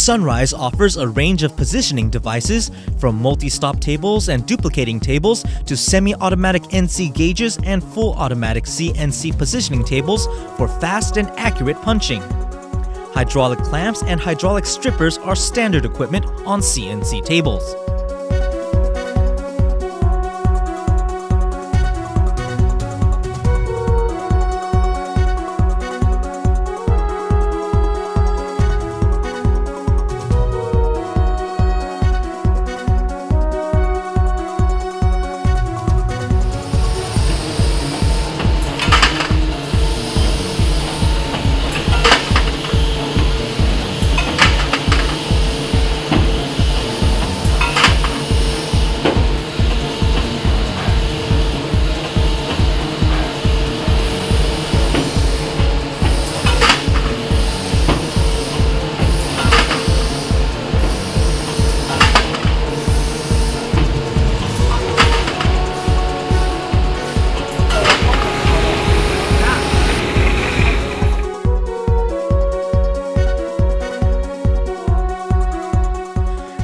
Sunrise offers a range of positioning devices, from multi-stop tables and duplicating tables to semi-automatic NC gauges and full automatic CNC positioning tables for fast and accurate punching. Hydraulic clamps and hydraulic strippers are standard equipment on CNC tables.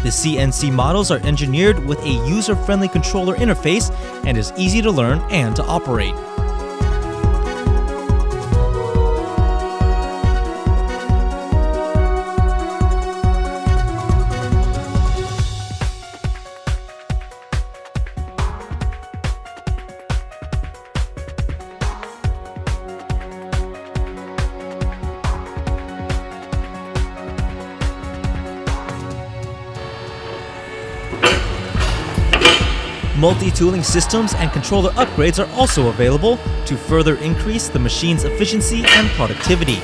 The CNC models are engineered with a user-friendly controller interface and is easy to learn and to operate. Multi-tooling systems and controller upgrades are also available to further increase the machine's efficiency and productivity.